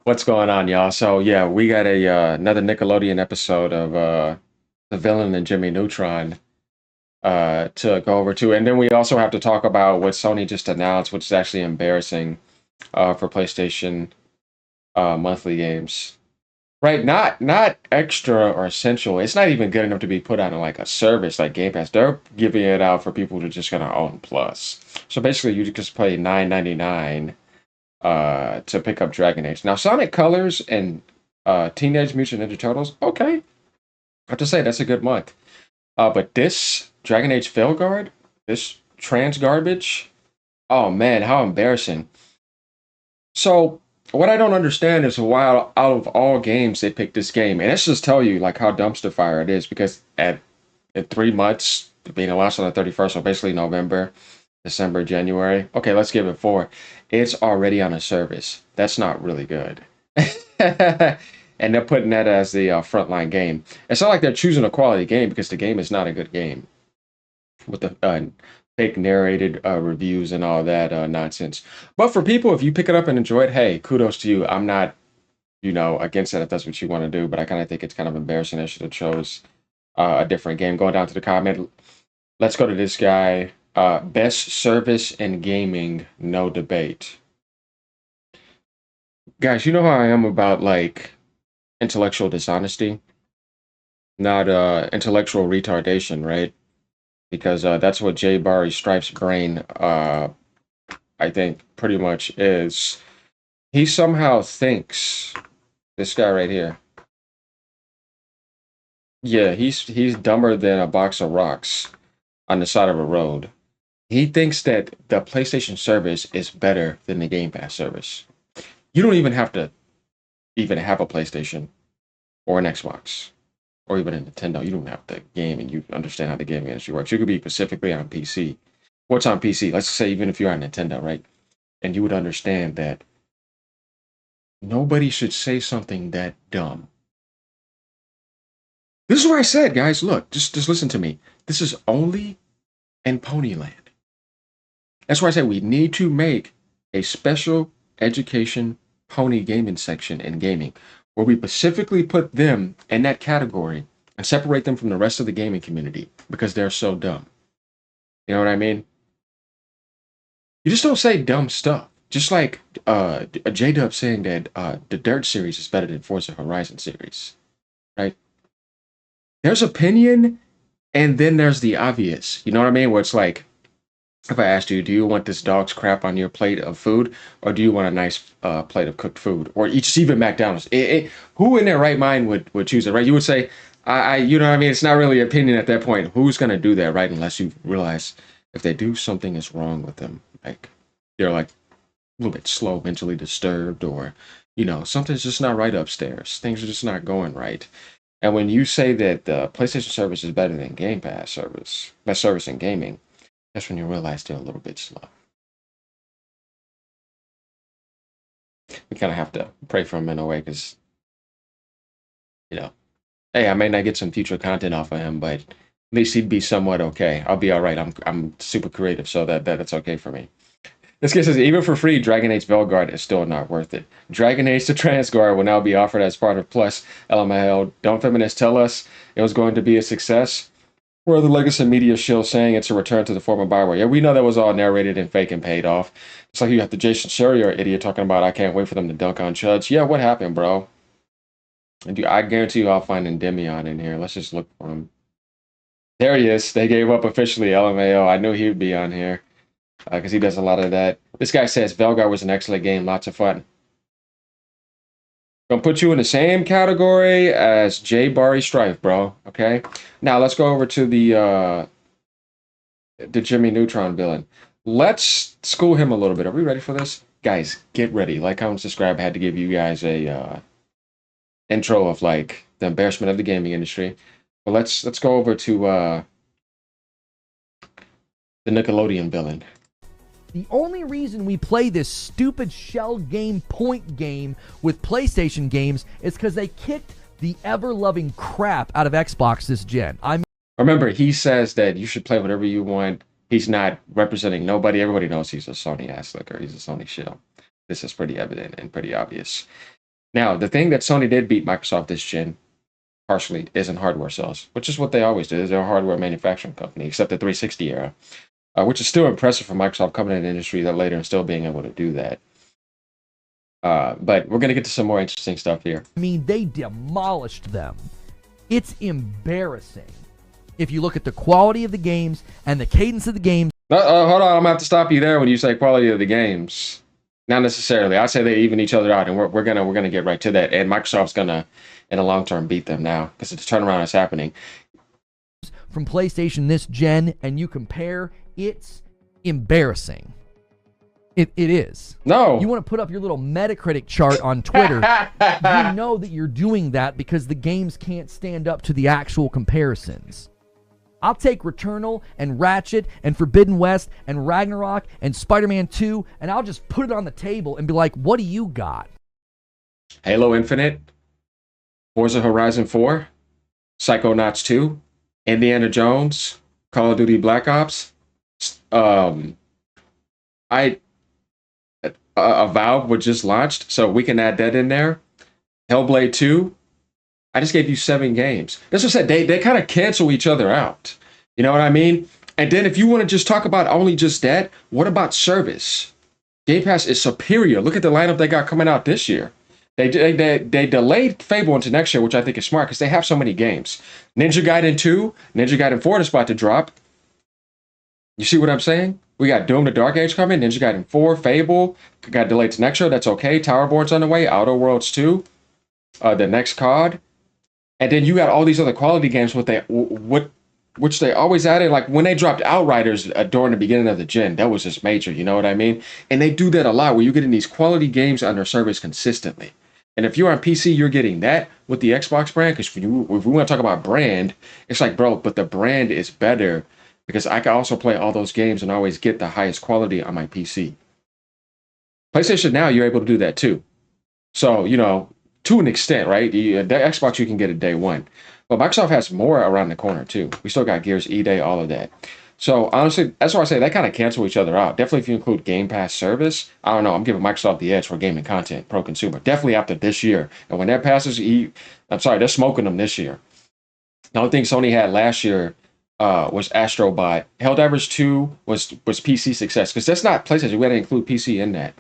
What's going on, y'all? So yeah, we got a another Nickelodeon episode of the villain and Jimmy Neutron to go over to, and then we also have to talk about what Sony just announced, which is actually embarrassing for PlayStation monthly games. Right? Not extra or essential. It's not even good enough to be put on like a service like Game Pass. They're giving it out for people who are just gonna own Plus. So basically, you just pay 9.99 to pick up Dragon Age. Now, Sonic Colors and Teenage Mutant Ninja Turtles, okay. I have to say, that's a good month. But this Dragon Age Failguard, this trans garbage, oh man, how embarrassing. So, what I don't understand is why out of all games they picked this game. And let's just tell you like how dumpster fire it is because in 3 months, being the last on the 31st, so basically November, December, January. Okay, let's give it four. It's already on a service. That's not really good. And they're putting that as the frontline game. It's not like they're choosing a quality game because the game is not a good game with the fake narrated reviews and all that nonsense. But for people, if you pick it up and enjoy it, hey, kudos to you. I'm not, against that if that's what you want to do, but I kind of think it's kind of embarrassing. I should have chose a different game. Going down to the comment, let's go to this guy. Best service in gaming, no debate. Guys, you know how I am about like intellectual dishonesty, not intellectual retardation, right? Because that's what Jay Barry Stripes' brain, I think, pretty much is. He somehow thinks this guy right here. Yeah, he's dumber than a box of rocks on the side of a road. He thinks that the PlayStation service is better than the Game Pass service. You don't even have to even have a PlayStation or an Xbox or even a Nintendo. You don't have to game and you understand how the gaming industry works. You could be specifically on PC. What's on PC? Let's say even if you're on Nintendo, right? And you would understand that nobody should say something that dumb. This is where I said, guys, look, just listen to me. This is only in Ponyland. That's why I said we need to make a special education pony gaming section in gaming where we specifically put them in that category and separate them from the rest of the gaming community because they're so dumb. You know what I mean? You just don't say dumb stuff. Just like J Dub saying that the Dirt series is better than Forza Horizon series, right? There's opinion, and then there's the obvious. You know what I mean? Where it's like, if I asked you, do you want this dog's crap on your plate of food, or do you want a nice plate of cooked food, or each even McDonald's? Who in their right mind would choose it, right? You would say, you know what I mean? It's not really opinion at that point. Who's gonna do that, right? Unless you realize if they do, something is wrong with them. Like they're like a little bit slow, mentally disturbed, or something's just not right upstairs. Things are just not going right. And when you say that the PlayStation service is better than Game Pass service, best service in gaming, that's when you realize they're a little bit slow. We kind of have to pray for him in a way because, you know, hey, I may not get some future content off of him, but at least he'd be somewhat okay. I'll be all right. I'm super creative, so that's okay for me. This guy says, even for free, Dragon Age Veilguard is still not worth it. Dragon Age the Transguard will now be offered as part of Plus. LMAO, don't feminists tell us it was going to be a success? Or the legacy media shill saying it's a return to the former Bioware. Yeah, we know that was all narrated and fake and paid off. It's like you got the Jason Schreier idiot talking about, I can't wait for them to dunk on Chuds. Yeah, what happened, bro? And I guarantee you I'll find Endymion in here. Let's just look for him. There he is. They gave up officially, LMAO. I knew he would be on here because he does a lot of that. This guy says Velgar was an excellent game, lots of fun. Gonna put you in the same category as J Barry Strife, bro. Okay. Now let's go over to the Jimmy Neutron villain. Let's school him a little bit. Are we ready for this? Guys, get ready. Like, comment, subscribe. I had to give you guys a intro of like the embarrassment of the gaming industry. But let's go over to the Nickelodeon villain. The only reason we play this stupid shell game point game with PlayStation games is because they kicked the ever-loving crap out of Xbox this gen. Remember, he says that you should play whatever you want. He's not representing nobody. Everybody knows he's a Sony ass licker. He's a Sony shill. This is pretty evident and pretty obvious. Now, the thing that Sony did beat Microsoft this gen partially is in hardware sales, which is what they always do. They're a hardware manufacturing company, except the 360 era, which is still impressive for Microsoft coming in the industry that later and still being able to do that. But we're going to get to some more interesting stuff here. I mean, they demolished them. It's embarrassing. If you look at the quality of the games and the cadence of the games. Hold on, I'm going to have to stop you there when you say quality of the games. Not necessarily. I say they even each other out, and we're gonna get right to that. And Microsoft's gonna, in the long term, beat them now because the turnaround is happening. From PlayStation this gen, and you compare, it's embarrassing. It is. No. You want to put up your little Metacritic chart on Twitter. You know that you're doing that because the games can't stand up to the actual comparisons. I'll take Returnal and Ratchet and Forbidden West and Ragnarok and Spider-Man 2, and I'll just put it on the table and be like, what do you got? Halo Infinite, Forza Horizon 4, Psychonauts 2, Indiana Jones, Call of Duty Black Ops, Valve was just launched, so we can add that in there. Hellblade 2. I just gave you 7 games. That's what I said. They kind of cancel each other out. You know what I mean? And then if you want to just talk about only just that, what about service? Game Pass is superior. Look at the lineup they got coming out this year. They delayed Fable into next year, which I think is smart because they have so many games. Ninja Gaiden 2, Ninja Gaiden 4 is about to drop. You see what I'm saying? We got Doom the Dark Age coming, Ninja Gaiden 4, Fable, got delayed to next year. That's okay. Towerborn's on the way, Outer Worlds 2, the next COD. And then you got all these other quality games which they always added. Like when they dropped Outriders during the beginning of the gen, that was just major, you know what I mean? And they do that a lot where you're getting these quality games on their service consistently. And if you're on PC, you're getting that with the Xbox brand. Because if we want to talk about brand, it's like, bro, but the brand is better because I can also play all those games and always get the highest quality on my PC. PlayStation now, you're able to do that too. So, you know, to an extent, right? The Xbox you can get it day one. But Microsoft has more around the corner too. We still got Gears E-Day, all of that. So honestly, that's why I say they kind of cancel each other out. Definitely if you include Game Pass service, I don't know, I'm giving Microsoft the edge for gaming content, pro consumer. Definitely after this year. And when that passes, they're smoking them this year. The only thing Sony had last year was Astrobot. Helldivers 2 was PC success. Because that's not PlayStation. We got to include PC in that.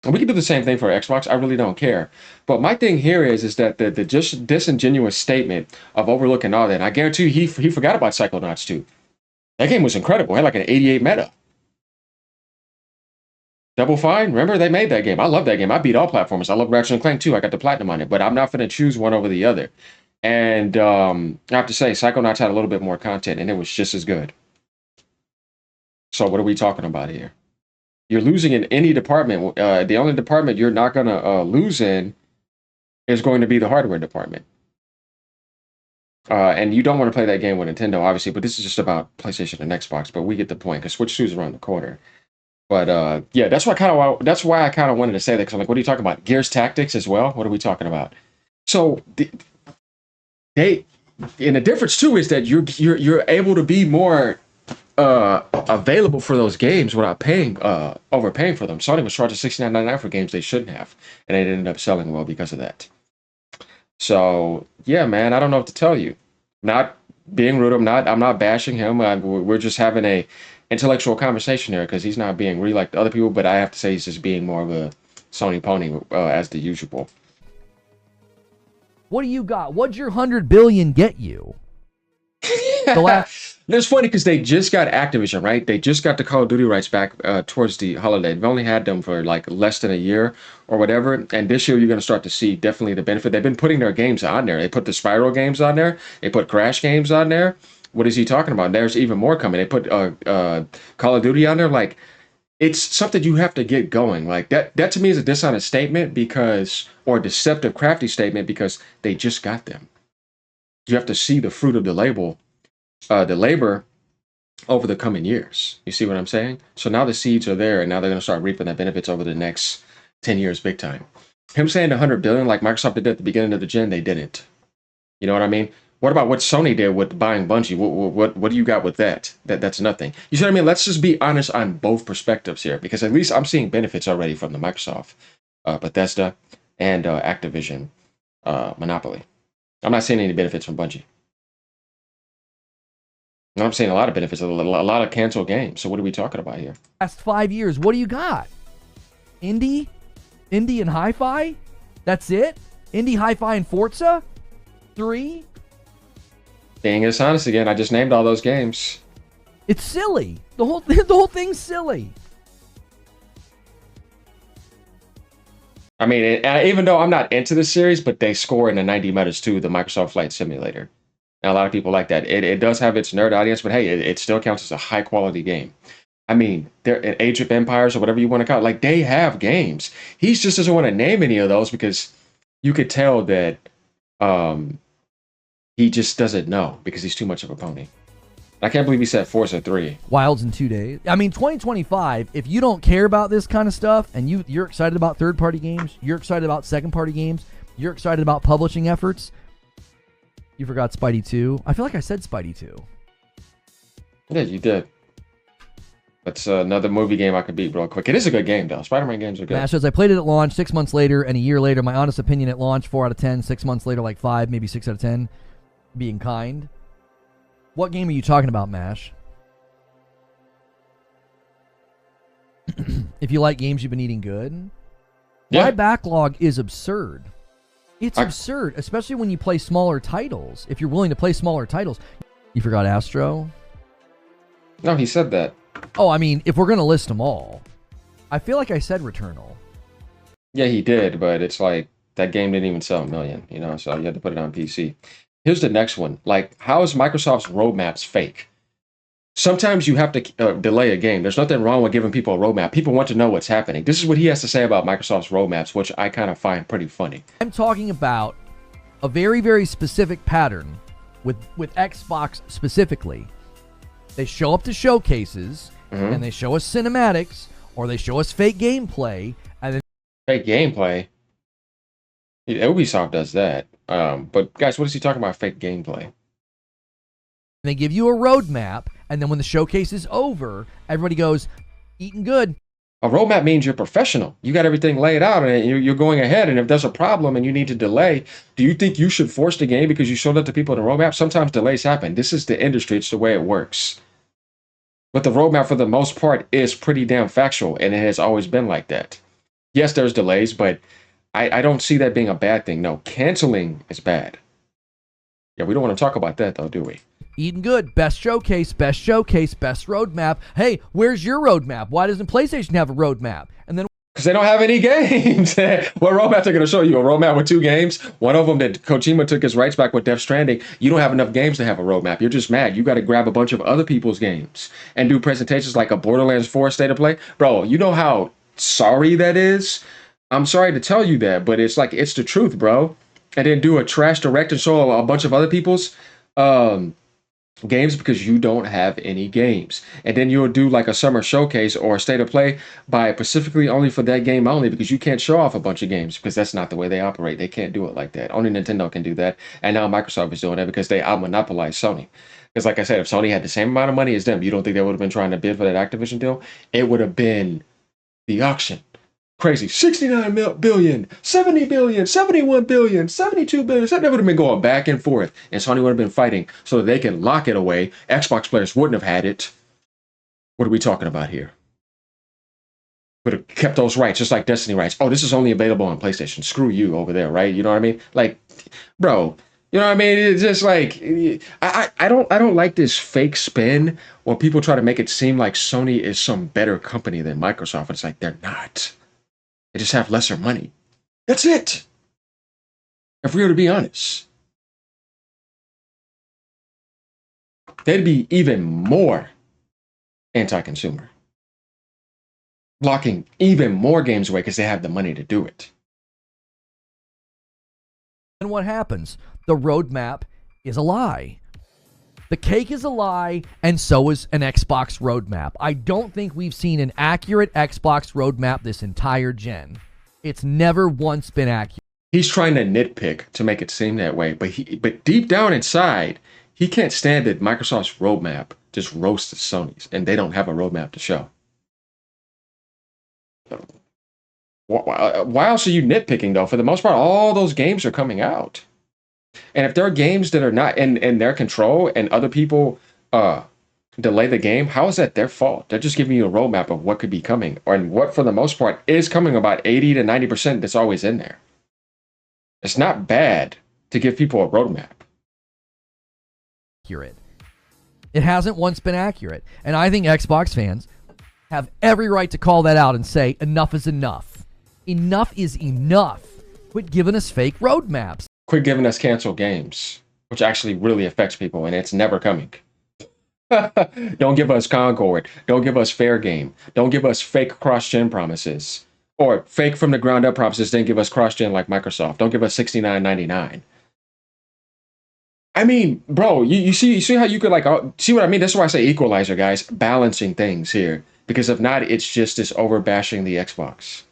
And we can do the same thing for Xbox. I really don't care. But my thing here is that the just disingenuous statement of overlooking all that. And I guarantee you he forgot about Psychonauts 2. That game was incredible. It had like an 88 meta. Double Fine, remember they made that game. I love that game. I beat all platformers. I love Ratchet and Clank too. I got the platinum on it, but I'm not going to choose one over the other. And I have to say, Psychonauts had a little bit more content, and it was just as good. So what are we talking about here? You're losing in any department. The only department you're not going to lose in is going to be the hardware department. And you don't want to play that game with Nintendo, obviously, but this is just about PlayStation and Xbox. But we get the point because Switch 2 is around the corner. But yeah, that's why I kind of wanted to say that because I'm like, what are you talking about? Gears Tactics as well? What are we talking about? So and the difference too is that you're able to be more available for those games without overpaying for them. Sony was charging $69.99 for games they shouldn't have, and they ended up selling well because of that. So yeah, man, I don't know what to tell you. Not being rude, I'm not bashing him. We're just having a intellectual conversation here because he's not being really like the other people, but I have to say he's just being more of a Sony pony as the usual. What do you got? What'd your $100 billion get you? It's funny because they just got Activision, right? They just got the Call of Duty rights back towards the holiday. They've only had them for like less than a year or whatever. And this year, you're going to start to see definitely the benefit. They've been putting their games on there. They put the Spiral games on there. They put Crash games on there. What is he talking about? There's even more coming. They put Call of Duty on there. Like, it's something you have to get going. Like that to me is a dishonest statement or a deceptive, crafty statement because they just got them. You have to see the fruit of the labor over the coming years. You see what I'm saying? So now the seeds are there, and now they're going to start reaping the benefits over the next 10 years, big time. Him saying $100 billion like Microsoft did at the beginning of the gen, they didn't. You know what I mean? What about what Sony did with buying Bungie? What do you got with that? That's nothing. You see what I mean? Let's just be honest on both perspectives here, because at least I'm seeing benefits already from the Microsoft. Bethesda, and Activision Monopoly. I'm not seeing any benefits from Bungie. I'm seeing a lot of benefits, a lot of canceled games. So what are we talking about here? Last 5 years, what do you got? Indie and Hi-Fi? That's it? Indie, Hi-Fi, and Forza? 3? Being dishonest again, I just named all those games. It's silly. The whole thing's silly. I mean, even though I'm not into the series, but they score in the 90 meters too, the Microsoft Flight Simulator. And a lot of people like that. It does have its nerd audience, but hey, it still counts as a high quality game. I mean, they're in Age of Empires or whatever you want to call it. Like, they have games. He just doesn't want to name any of those because you could tell that he just doesn't know because he's too much of a pony. I can't believe he said Forza 3. Wilds in 2 days. I mean, 2025, if you don't care about this kind of stuff and you're excited about third-party games, you're excited about second-party games, you're excited about publishing efforts, you forgot Spidey 2. I feel like I said Spidey 2. Yeah, you did. That's another movie game I could beat real quick. It is a good game, though. Spider-Man games are good. Mash says, I played it at launch 6 months later, and a year later, my honest opinion at launch, 4 out of 10. 6 months later, like 5, maybe 6 out of 10. Being kind. What game are you talking about, Mash? If you like games you've been eating good. Yeah. My backlog is absurd. It's absurd, especially when you play smaller titles. If you're willing to play smaller titles. You forgot Astro? No, he said that. Oh, I mean, if we're going to list them all. I feel like I said Returnal. Yeah, he did, but it's like that game didn't even sell a million, so you had to put it on PC. Here's the next one. Like, how is Microsoft's roadmaps fake? Sometimes you have to delay a game. There's nothing wrong with giving people a roadmap. People want to know what's happening. This is what he has to say about Microsoft's roadmaps, which I kind of find pretty funny. I'm talking about a very, very specific pattern with Xbox specifically. They show up to showcases, and they show us cinematics, or they show us fake gameplay, and then fake gameplay? Ubisoft does that. But guys, what is he talking about? Fake gameplay? They give you a roadmap, and then when the showcase is over, everybody goes, eating good. A roadmap means you're professional. You got everything laid out, and you're going ahead. And if there's a problem and you need to delay, do you think you should force the game because you showed up to people in the roadmap? Sometimes delays happen. This is the industry. It's the way it works. But the roadmap, for the most part, is pretty damn factual, and it has always been like that. Yes, there's delays, but I don't see that being a bad thing. No, canceling is bad. Yeah, we don't want to talk about that, though, do we? Eating good. Best showcase, best roadmap. Hey, where's your roadmap? Why doesn't PlayStation have a roadmap? And then because they don't have any games. What roadmap they're going to show you? A roadmap with 2 games? One of them that Kojima took his rights back with Death Stranding. You don't have enough games to have a roadmap. You're just mad. You got to grab a bunch of other people's games and do presentations like a Borderlands 4 State of Play. Bro, you know how sorry that is? I'm sorry to tell you that, but it's like, it's the truth, bro. And then do a trash direct and show a bunch of other people's games because you don't have any games. And then you'll do like a summer showcase or a state of play by specifically only for that game only, because you can't show off a bunch of games because that's not the way they operate. They can't do it like that. Only Nintendo can do that. And now Microsoft is doing that because they out-monopolize Sony. Because like I said, if Sony had the same amount of money as them, you don't think they would have been trying to bid for that Activision deal? It would have been the auction. Crazy. 69 billion, 70 billion, 71 billion, 72 billion. That would have been going back and forth. And Sony would have been fighting so that they can lock it away. Xbox players wouldn't have had it. What are we talking about here? Would have kept those rights, just like Destiny rights. Oh, this is only available on PlayStation. Screw you over there, right? You know what I mean? Like, bro, you know what I mean? It's just like, I don't like this fake spin where people try to make it seem like Sony is some better company than Microsoft. It's like, they're not. They just have lesser money. That's it. If we were to be honest, they'd be even more anti-consumer, locking even more games away because they have the money to do it. And what happens? The roadmap is a lie. The cake is a lie, and so is an Xbox roadmap. I don't think we've seen an accurate Xbox roadmap this entire gen. It's never once been accurate. He's trying to nitpick to make it seem that way, but deep down inside, he can't stand that Microsoft's roadmap just roasts Sony's, and they don't have a roadmap to show. Why else are you nitpicking though? For the most part, all those games are coming out. And if there are games that are not in their control and other people delay the game, how is that their fault? They're just giving you a roadmap of what could be coming, or and what for the most part is coming, about 80 to 90% that's always in there. It's not bad to give people a roadmap. Accurate. It hasn't once been accurate. And I think Xbox fans have every right to call that out and say, enough is enough. Enough is enough. Quit giving us fake roadmaps. Quit giving us canceled games, which actually really affects people, and it's never coming. Don't give us Concord. Don't give us fair game. Don't give us fake cross-gen promises. Or fake from the ground up promises, then give us cross-gen like Microsoft. Don't give us $69.99. I mean, bro, you see how you could see what I mean? That's why I say equalizer, guys. Balancing things here. Because if not, it's just this over bashing the Xbox.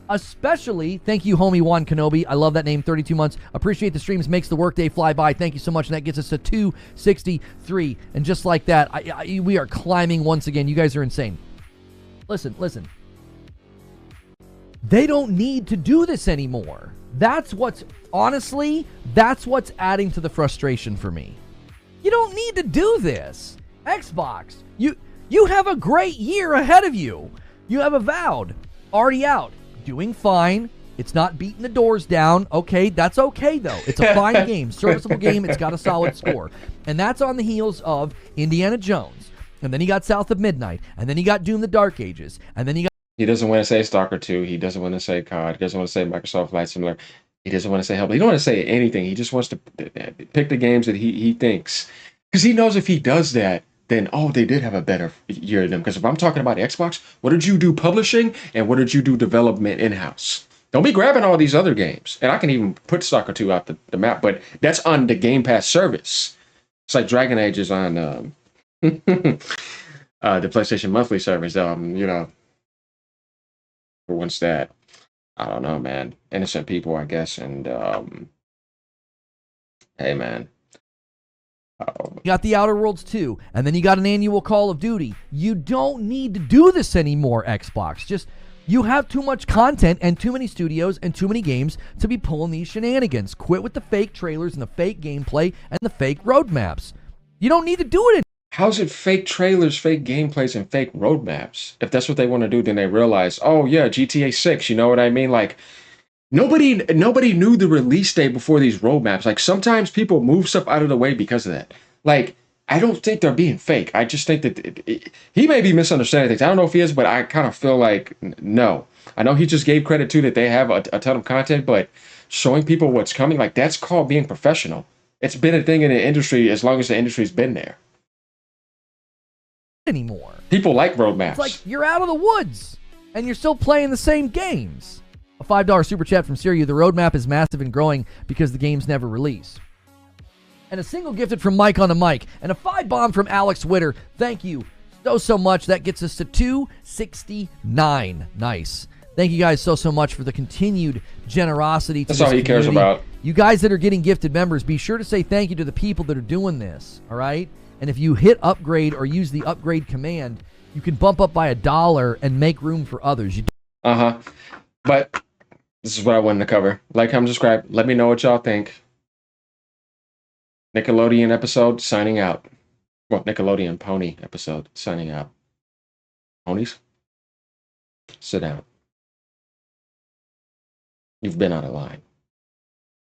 Especially, thank you, homie Juan Kenobi. I love that name, 32 months. Appreciate the streams, makes the workday fly by. Thank you so much, and that gets us to 263. And just like that, we are climbing once again. You guys are insane. Listen. They don't need to do this anymore. That's what's adding to the frustration for me. You don't need to do this. Xbox, you have a great year ahead of you. You have Avowed already out, doing fine. It's not beating the doors down. Okay, that's okay though. It's a fine game, serviceable game. It's got a solid score. And that's on the heels of Indiana Jones. And then you got South of Midnight. And then you got Doom the Dark Ages. And then you got... He doesn't want to say Stalker 2. He doesn't want to say COD. He doesn't want to say Microsoft Flight Simulator. He doesn't want to say Hellblade. He don't want to say anything. He just wants to pick the games that he thinks. Because he knows if he does that, then, they did have a better year than them. Because if I'm talking about Xbox, what did you do publishing and what did you do development in-house? Don't be grabbing all these other games. And I can even put Stalker 2 out the map, but that's on the Game Pass service. It's like Dragon Age is on the PlayStation monthly service. Once that, I don't know, man. Innocent people, I guess. And hey, man. You got the Outer Worlds 2, and then you got an annual Call of Duty. You don't need to do this anymore, Xbox. You have too much content and too many studios and too many games to be pulling these shenanigans. Quit with the fake trailers and the fake gameplay and the fake roadmaps. You don't need to do it. How's it fake trailers, fake gameplays, and fake roadmaps? If that's what they want to do, then they realize, oh yeah, GTA 6, you know what I mean? Like, nobody knew the release date before these roadmaps. Like, sometimes people move stuff out of the way because of that. Like, I don't think they're being fake. I just think that he may be misunderstanding things. I don't know if he is, but I kind of feel like, no. I know he just gave credit to that they have a ton of content, but showing people what's coming, like, that's called being professional. It's been a thing in the industry as long as the industry's been there. Anymore. People like roadmaps. It's like you're out of the woods and you're still playing the same games. A $5 super chat from Syria. The roadmap is massive and growing because the games never release. And a single gifted from Mike on the mic. And a 5 bomb from Alex Witter. Thank you so much. That gets us to 269. Nice. Thank you guys so much for the continued generosity. That's all he cares about. You guys that are getting gifted members, be sure to say thank you to the people that are doing this. All right? And if you hit upgrade or use the upgrade command, you can bump up by $1 and make room for others. But this is what I wanted to cover. Like, comment, subscribe. Let me know what y'all think. Nickelodeon episode, signing out. Well, Nickelodeon Pony episode, signing out. Ponies? Sit down. You've been out of line.